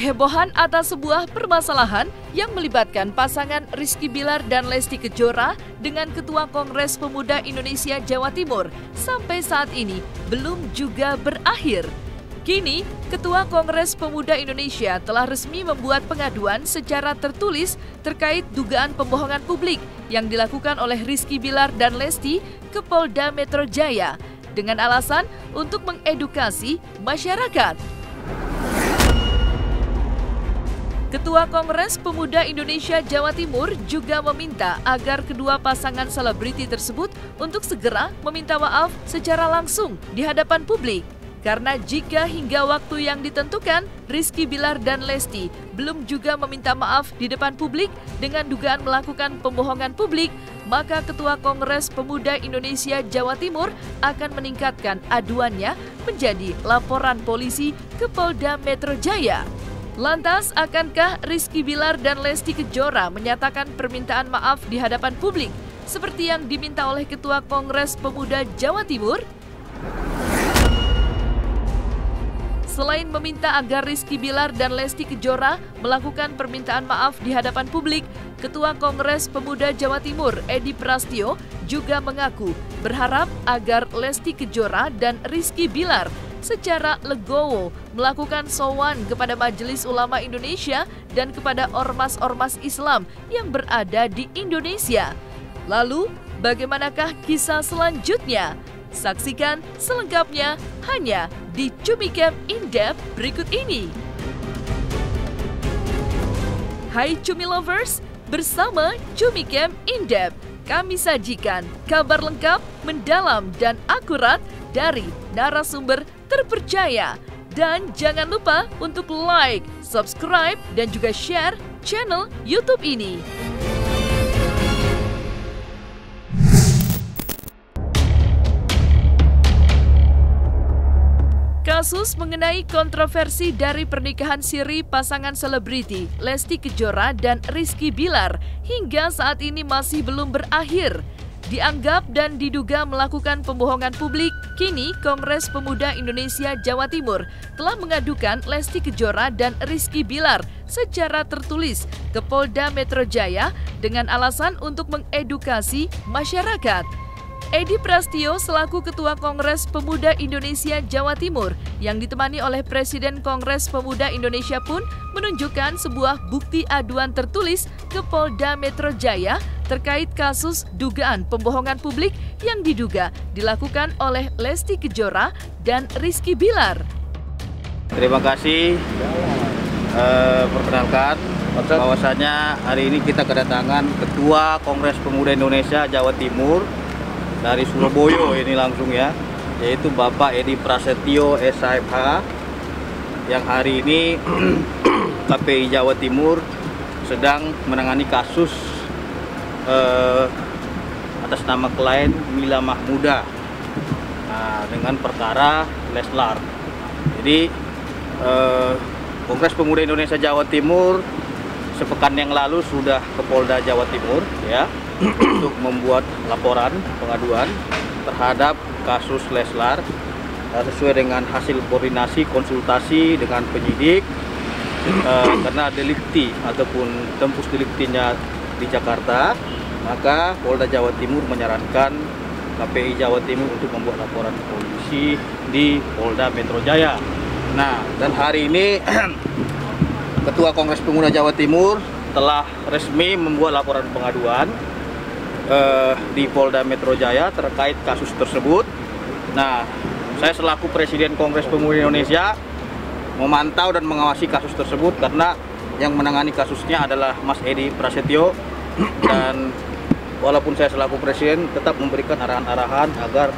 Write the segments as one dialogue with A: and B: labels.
A: Kehebohan atas sebuah permasalahan yang melibatkan pasangan Rizky Bilar dan Lesti Kejora dengan Ketua Kongres Pemuda Indonesia Jawa Timur sampai saat ini belum juga berakhir. Kini, Ketua Kongres Pemuda Indonesia telah resmi membuat pengaduan secara tertulis terkait dugaan pembohongan publik yang dilakukan oleh Rizky Bilar dan Lesti ke Polda Metro Jaya dengan alasan untuk mengedukasi masyarakat. Ketua Kongres Pemuda Indonesia Jawa Timur juga meminta agar kedua pasangan selebriti tersebut untuk segera meminta maaf secara langsung di hadapan publik. Karena jika hingga waktu yang ditentukan, Rizky Bilar dan Lesti belum juga meminta maaf di depan publik dengan dugaan melakukan pembohongan publik, maka Ketua Kongres Pemuda Indonesia Jawa Timur akan meningkatkan aduannya menjadi laporan polisi ke Polda Metro Jaya. Lantas, akankah Rizky Bilar dan Lesti Kejora menyatakan permintaan maaf di hadapan publik seperti yang diminta oleh Ketua Kongres Pemuda Jawa Timur? Selain meminta agar Rizky Bilar dan Lesti Kejora melakukan permintaan maaf di hadapan publik, Ketua Kongres Pemuda Jawa Timur, Edi Prastio, juga mengaku berharap agar Lesti Kejora dan Rizky Bilar secara legowo melakukan sowan kepada Majelis Ulama Indonesia dan kepada ormas-ormas Islam yang berada di Indonesia. Lalu, bagaimanakah kisah selanjutnya? Saksikan selengkapnya hanya di Cumicam In-Depth berikut ini. Hai Cumi Lovers, bersama Cumicam In-Depth, kami sajikan kabar lengkap, mendalam, dan akurat dari narasumber terpercaya. Dan jangan lupa untuk like, subscribe, dan juga share channel YouTube ini. Kasus mengenai kontroversi dari pernikahan siri pasangan selebriti Lesti Kejora dan Rizky Bilar hingga saat ini masih belum berakhir. Dianggap dan diduga melakukan pembohongan publik, kini Kongres Pemuda Indonesia Jawa Timur telah mengadukan Lesti Kejora dan Rizky Bilar secara tertulis ke Polda Metro Jaya dengan alasan untuk mengedukasi masyarakat. Edi Prastio selaku Ketua Kongres Pemuda Indonesia Jawa Timur yang ditemani oleh Presiden Kongres Pemuda Indonesia pun menunjukkan sebuah bukti aduan tertulis ke Polda Metro Jaya terkait kasus dugaan pembohongan publik yang diduga dilakukan oleh Lesti Kejora dan Rizky Bilar.
B: Terima kasih. Perkenalkan bahwasanya hari ini kita kedatangan Ketua Kongres Pemuda Indonesia Jawa Timur dari Surabaya ini langsung ya, yaitu Bapak Edi Prasetyo SHMH yang hari ini KPI Jawa Timur sedang menangani kasus atas nama klien Mila Mahmuda dengan perkara Leslar. Jadi Kongres Pemuda Indonesia Jawa Timur sepekan yang lalu sudah ke Polda Jawa Timur ya untuk membuat laporan pengaduan terhadap kasus Leslar sesuai dengan hasil koordinasi konsultasi dengan penyidik karena delikti ataupun tempus deliktinya di Jakarta, maka Polda Jawa Timur menyarankan KPI Jawa Timur untuk membuat laporan polisi di Polda Metro Jaya. Nah, dan hari ini Ketua Kongres Pemuda Jawa Timur telah resmi membuat laporan pengaduan di Polda Metro Jaya terkait kasus tersebut. Nah, saya selaku Presiden Kongres Pemuda Indonesia memantau dan mengawasi kasus tersebut karena yang menangani kasusnya adalah Mas Edi Prasetyo, dan walaupun saya selaku Presiden tetap memberikan arahan-arahan agar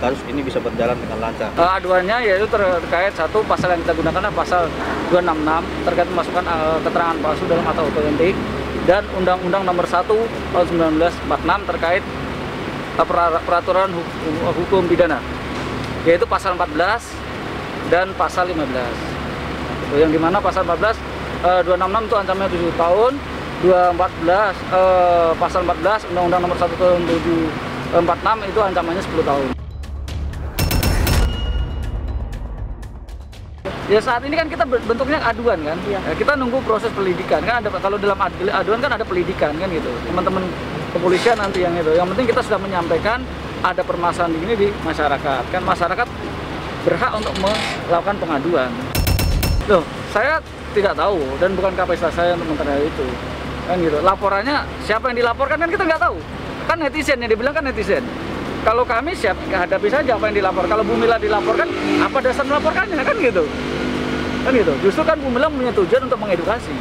B: kasus ini bisa berjalan dengan lancar.
C: Aduannya yaitu terkait satu pasal yang kita gunakan adalah pasal 266 terkait memasukkan keterangan palsu dalam akta otentik dan Undang-Undang Nomor 1 Tahun 1946 terkait peraturan hukum pidana, yaitu pasal 14 dan pasal 15. Yang dimana pasal 14 266 itu ancamannya 7 tahun, 214 pasal 14 Undang-Undang Nomor 1 Tahun 746 itu ancamannya 10 tahun. Ya saat ini kan kita bentuknya aduan kan, ya, kita nunggu proses penyelidikan kan. Ada kalau dalam aduan kan ada penyelidikan kan gitu. Teman-teman kepolisian nanti yang itu. Yang penting kita sudah menyampaikan ada permasalahan ini di masyarakat. Kan masyarakat berhak untuk melakukan pengaduan. Loh, saya tidak tahu dan bukan kapasitas saya untuk mengenai itu. Kan gitu. Laporannya siapa yang dilaporkan kan kita nggak tahu. Kan netizen yang dibilang kan netizen. Kalau kami siap hadapi saja apa yang dilapor. Kalau Bu Mila dilaporkan, apa dasar melaporkannya kan gitu. Kan gitu. Justru kan Bu Mila punya tujuan untuk mengedukasi.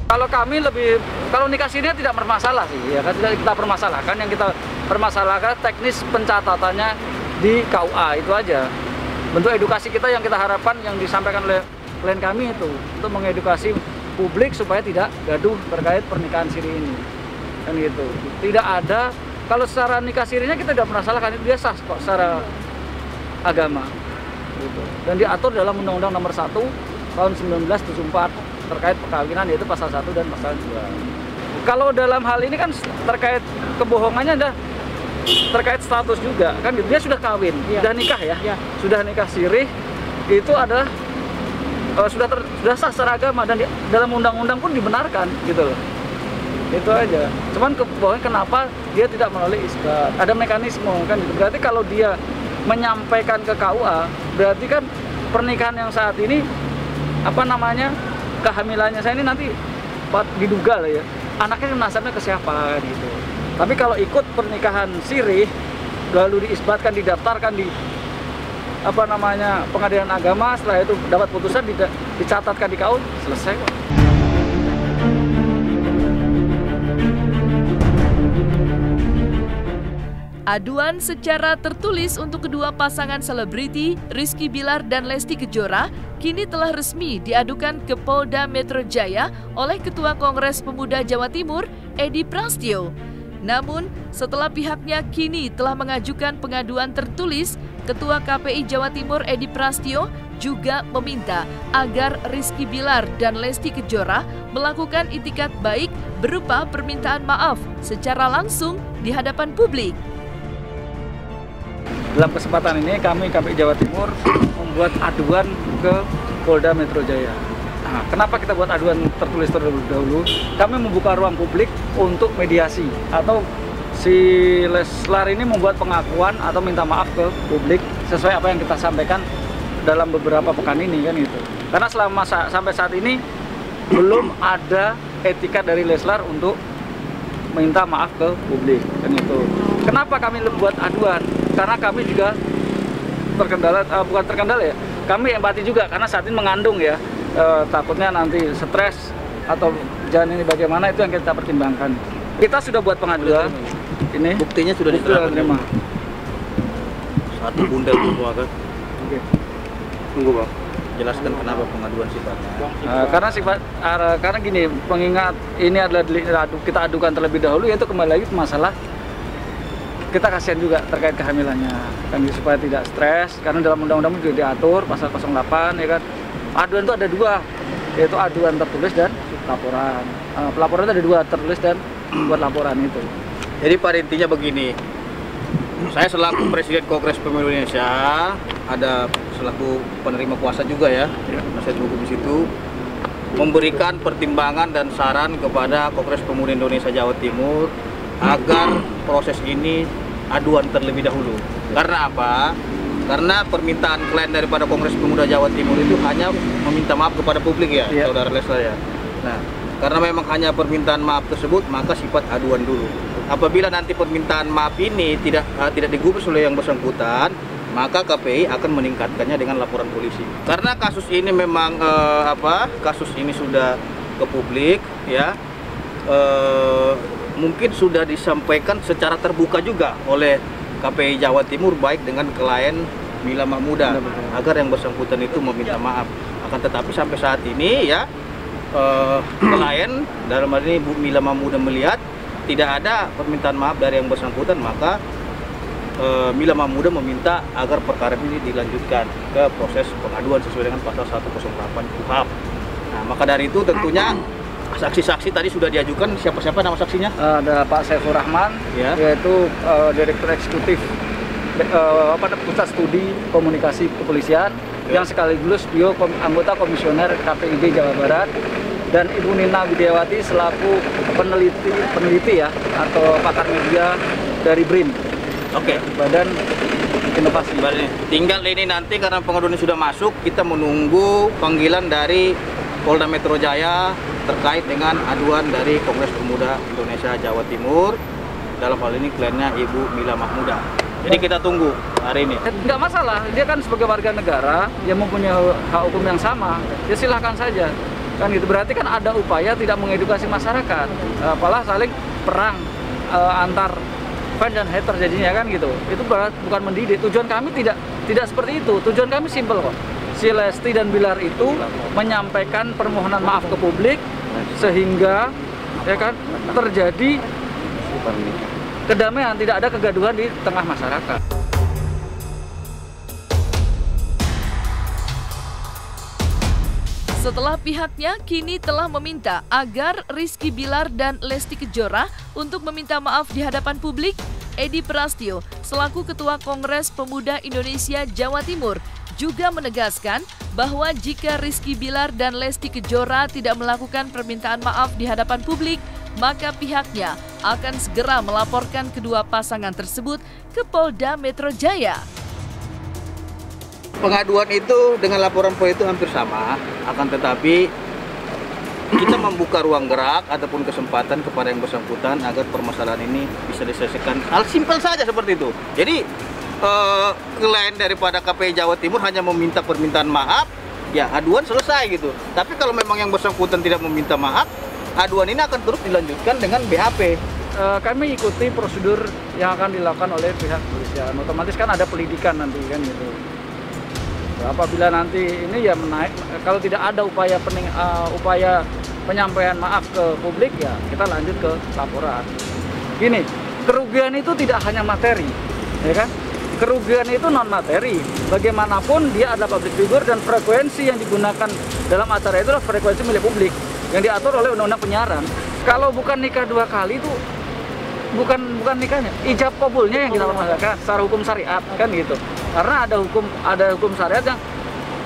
C: Kalau kami kalau nikah siri tidak bermasalah sih, ya kan tidak kita permasalahkan. Yang kita permasalahkan teknis pencatatannya di KUA itu aja. Bentuk edukasi kita yang kita harapkan yang disampaikan oleh klien kami itu untuk mengedukasi publik supaya tidak gaduh terkait pernikahan siri ini. Kan gitu. Tidak ada, kalau secara nikah sirinya kita tidak permasalahkan, itu dia sah kok secara agama. Gitu. Dan diatur dalam Undang-Undang Nomor 1 tahun 1974 terkait perkawinan, yaitu pasal 1 dan pasal 2. Kalau dalam hal ini kan terkait kebohongannya ada terkait status juga kan, dia sudah kawin, sudah nikah ya, sudah nikah sirih, itu adalah sudah sah secara agama dan dalam undang-undang pun dibenarkan gitu loh. Itu aja. Cuman kebohongan kenapa dia tidak melalui isbat, ada mekanisme kan gitu. Berarti kalau dia menyampaikan ke KUA, berarti kan pernikahan yang saat ini kehamilannya saya ini nanti diduga lah ya, anaknya nasabnya ke siapa gitu. Tapi kalau ikut pernikahan sirih lalu diisbatkan, didaftarkan di pengadilan agama, setelah itu dapat putusan dicatatkan di KU, selesai kok.
A: Aduan secara tertulis untuk kedua pasangan selebriti, Rizky Bilar dan Lesti Kejora, kini telah resmi diadukan ke Polda Metro Jaya oleh Ketua Kongres Pemuda Jawa Timur, Edi Prasetyo. Namun, setelah pihaknya kini telah mengajukan pengaduan tertulis, Ketua KPI Jawa Timur Edi Prasetyo juga meminta agar Rizky Bilar dan Lesti Kejora melakukan itikat baik berupa permintaan maaf secara langsung di hadapan publik.
C: Dalam kesempatan ini kami KPI Jawa Timur membuat aduan ke Polda Metro Jaya. Nah, kenapa kita buat aduan tertulis terlebih dahulu? Kami membuka ruang publik untuk mediasi, atau si Leslar ini membuat pengakuan atau minta maaf ke publik sesuai apa yang kita sampaikan dalam beberapa pekan ini kan itu. Karena sampai saat ini belum ada etikat dari Leslar untuk minta maaf ke publik kan itu. Kenapa kami buat aduan? Karena kami juga bukan terkendala ya, kami empati juga karena saat ini mengandung ya, takutnya nanti stres atau jalan ini bagaimana, itu yang kita pertimbangkan. Kita sudah buat pengaduan, ini
B: buktinya sudah diterima. Satu bundel semua kan.
C: Oke.
B: Tunggu Bang, jelaskan kenapa pengaduan sifatnya.
C: Karena gini, pengingat ini adalah kita adukan terlebih dahulu, yaitu kembali lagi masalah kita kasihan juga terkait kehamilannya kan, supaya tidak stres, karena dalam undang-undang juga diatur pasal 08 ya kan. Aduan itu ada dua, yaitu aduan tertulis dan laporan. Pelaporan itu ada dua, tertulis dan buat laporan itu.
B: Jadi pada intinya begini, saya selaku Presiden Kongres Pemilu Indonesia, ada selaku penerima kuasa juga ya, nasihat hukum di situ, memberikan pertimbangan dan saran kepada Kongres Pemuda Indonesia Jawa Timur agar proses ini aduan terlebih dahulu. Karena apa? Karena permintaan klien daripada Kongres Pemuda Jawa Timur itu hanya meminta maaf kepada publik ya, Saudara Leslar ya. Nah, karena memang hanya permintaan maaf tersebut, maka sifat aduan dulu. Apabila nanti permintaan maaf ini tidak digubris oleh yang bersangkutan, maka KPI akan meningkatkannya dengan laporan polisi. Karena kasus ini memang kasus ini sudah ke publik ya. Mungkin sudah disampaikan secara terbuka juga oleh KPI Jawa Timur, baik dengan klien Mila Mahmuda, agar yang bersangkutan itu meminta maaf. Akan tetapi sampai saat ini ya, klien dalam hal ini Bu Mila Mahmuda melihat tidak ada permintaan maaf dari yang bersangkutan, maka Mila Mahmuda meminta agar perkara ini dilanjutkan ke proses pengaduan sesuai dengan pasal 108 KUHP. Nah, maka dari itu tentunya saksi-saksi tadi sudah diajukan. Siapa-siapa nama saksinya?
C: Ada Pak Saiful Rahman, ya, yaitu Direktur Eksekutif Pusat Studi Komunikasi Kepolisian yang sekaligus beliau anggota Komisioner KPID Jawa Barat, dan Ibu Nina Widiawati selaku peneliti ya atau pakar media dari BRIN.
B: Oke.
C: Badan Inovasi.
B: Tinggal ini nanti karena pengaduan ini sudah masuk, kita menunggu panggilan dari Polda Metro Jaya terkait dengan aduan dari Kongres Pemuda Indonesia Jawa Timur. Dalam hal ini kliennya Ibu Mila Mahmuda. Jadi kita tunggu hari ini.
C: Nggak masalah, dia kan sebagai warga negara, dia mempunyai hak hukum yang sama, ya silahkan saja. Kan gitu, berarti kan ada upaya tidak mengedukasi masyarakat, apalah saling perang antar fan dan hater jadinya kan gitu. Itu bukan mendidik. Tujuan kami tidak seperti itu. Tujuan kami simpel kok. Si Lesti dan Bilar itu menyampaikan permohonan maaf ke publik sehingga ya kan terjadi kedamaian, tidak ada kegaduhan di tengah masyarakat.
A: Setelah pihaknya kini telah meminta agar Rizky Bilar dan Lesti Kejora untuk meminta maaf di hadapan publik, Edi Prastyo selaku Ketua Kongres Pemuda Indonesia Jawa Timur juga menegaskan bahwa jika Rizky Bilar dan Lesti Kejora tidak melakukan permintaan maaf di hadapan publik, maka pihaknya akan segera melaporkan kedua pasangan tersebut ke Polda Metro Jaya.
B: Pengaduan itu dengan laporan itu hampir sama, akan tetapi kita membuka ruang gerak ataupun kesempatan kepada yang bersangkutan agar permasalahan ini bisa diselesaikan. Hal simpel saja seperti itu. Jadi klien daripada KPI Jawa Timur hanya meminta permintaan maaf, ya aduan selesai gitu. Tapi kalau memang yang bersangkutan tidak meminta maaf, aduan ini akan terus dilanjutkan dengan BAP.
C: Kami ikuti prosedur yang akan dilakukan oleh pihak kepolisian. Otomatis kan ada penyidikan nanti kan gitu. Apabila nanti ini ya menaik, kalau tidak ada upaya penyampaian maaf ke publik, ya kita lanjut ke laporan. Gini, kerugian itu tidak hanya materi, ya kan? Kerugian itu non materi. Bagaimanapun dia adalah public figure dan frekuensi yang digunakan dalam acara itu adalah frekuensi milik publik yang diatur oleh undang-undang penyiaran. Kalau bukan nikah 2 kali itu bukan nikahnya, ijab kabulnya yang kita permasalahkan secara hukum syariat kan gitu. Karena ada hukum syariat yang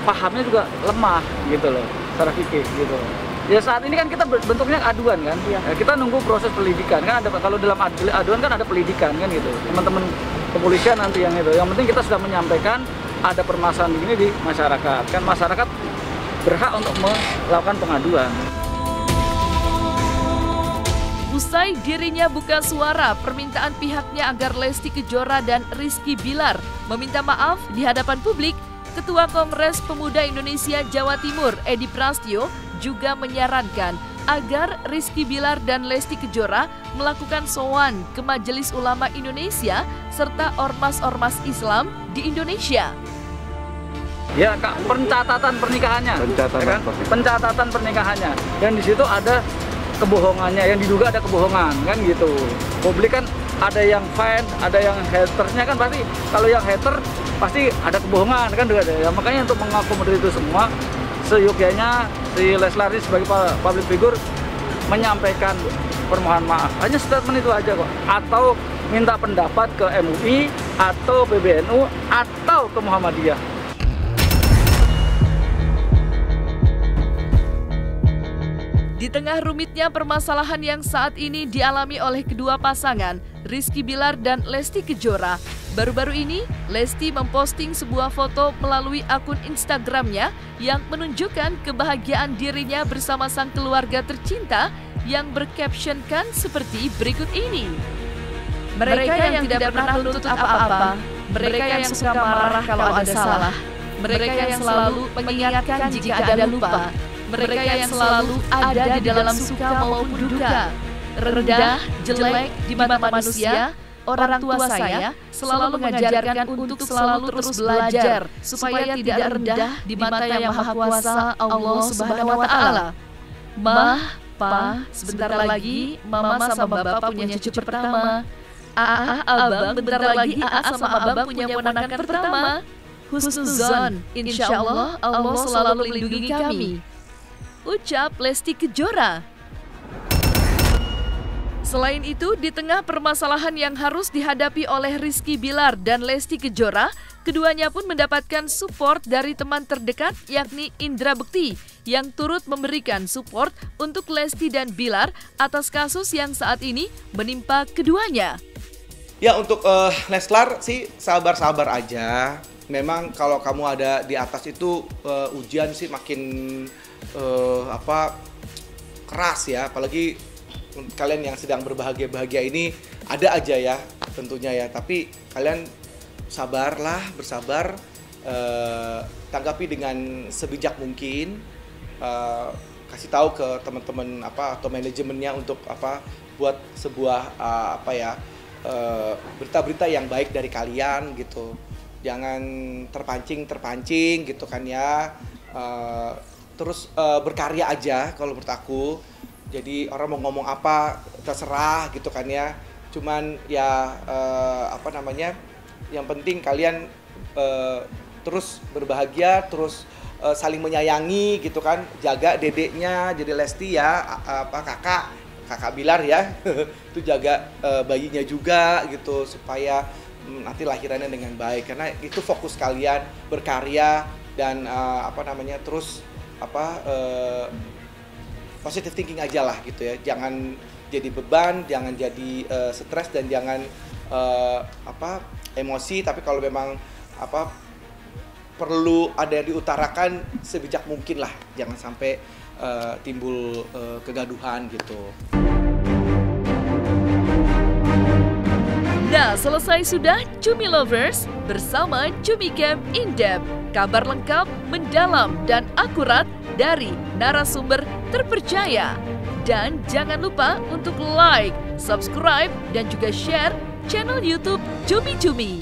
C: pahamnya juga lemah gitu loh, secara fikih gitu. Ya saat ini kan kita bentuknya aduan kan, ya, kita nunggu proses penyelidikan kan, ada kalau dalam aduan kan ada penyelidikan kan gitu. Teman-teman kepolisian nanti yang itu. Yang penting kita sudah menyampaikan ada permasalahan begini di masyarakat. Kan masyarakat berhak untuk melakukan pengaduan.
A: Usai dirinya buka suara permintaan pihaknya agar Lesti Kejora dan Rizky Bilar meminta maaf di hadapan publik, Ketua Kongres Pemuda Indonesia Jawa Timur Edi Prastyo juga menyarankan agar Rizky Bilar dan Lesti Kejora melakukan sowan ke Majelis Ulama Indonesia serta ormas-ormas Islam di Indonesia.
C: Ya, Kak, pencatatan pernikahannya. Pencatatan pernikahannya. Dan di situ ada kebohongannya, yang diduga ada kebohongan kan gitu. Publik kan ada yang fan, ada yang hatersnya kan, pasti kalau yang hater pasti ada kebohongan kan juga ada. Ya, makanya untuk mengakomodir itu semua, seyogyanya si Leslar sebagai public figure menyampaikan permohonan maaf. Hanya statement itu aja kok. Atau minta pendapat ke MUI atau PBNU atau ke Muhammadiyah.
A: Di tengah rumitnya permasalahan yang saat ini dialami oleh kedua pasangan, Rizky Bilar dan Lesti Kejora, baru-baru ini Lesti memposting sebuah foto melalui akun Instagramnya yang menunjukkan kebahagiaan dirinya bersama sang keluarga tercinta yang bercaptionkan seperti berikut ini. Mereka yang tidak pernah menuntut apa-apa, mereka yang suka marah kalau ada salah, mereka yang selalu mengingatkan jika ada lupa, mereka yang selalu ada di dalam suka maupun duka, rendah, jelek di mata manusia, orang tua saya selalu mengajarkan untuk selalu terus belajar supaya tidak rendah di mata yang Maha Kuasa Allah Subhanahu wa Ta'ala. Mah, Pa, sebentar lagi Mama sama Bapak punya cucu pertama. Abang, bentar lagi sama Abang punya ponakan pertama. Husnuzon, insya Allah Allah selalu melindungi kami. Ucap Lesti Kejora. Selain itu, di tengah permasalahan yang harus dihadapi oleh Rizky Bilar dan Lesti Kejora, keduanya pun mendapatkan support dari teman terdekat yakni Indra Bekti yang turut memberikan support untuk Lesti dan Bilar atas kasus yang saat ini menimpa keduanya.
D: Ya, untuk Leslar sih sabar-sabar aja. Memang kalau kamu ada di atas itu ujian sih makin keras ya, apalagi kalian yang sedang berbahagia-bahagia ini ada aja ya tentunya ya, tapi kalian bersabar, tanggapi dengan sebijak mungkin, kasih tahu ke teman-teman atau manajemennya untuk buat sebuah berita-berita yang baik dari kalian gitu, jangan terpancing gitu kan ya, terus berkarya aja kalau menurut aku. Jadi orang mau ngomong apa terserah gitu kan ya. Cuman ya yang penting kalian terus berbahagia, terus saling menyayangi gitu kan. Jaga dedeknya, jadi Lesti ya, kakak Bilar ya. Itu jaga bayinya juga gitu supaya nanti lahirannya dengan baik. Karena itu fokus kalian berkarya dan terus positive thinking aja lah gitu ya, jangan jadi beban, jangan jadi stres, dan jangan emosi. Tapi kalau memang perlu ada yang diutarakan sebijak mungkin lah, jangan sampai timbul kegaduhan gitu.
A: Nah, selesai sudah Cumi Lovers bersama Cumi Camp In-Depth. Kabar lengkap, mendalam, dan akurat dari narasumber terpercaya. Dan jangan lupa untuk like, subscribe, dan juga share channel YouTube Cumi Cumi.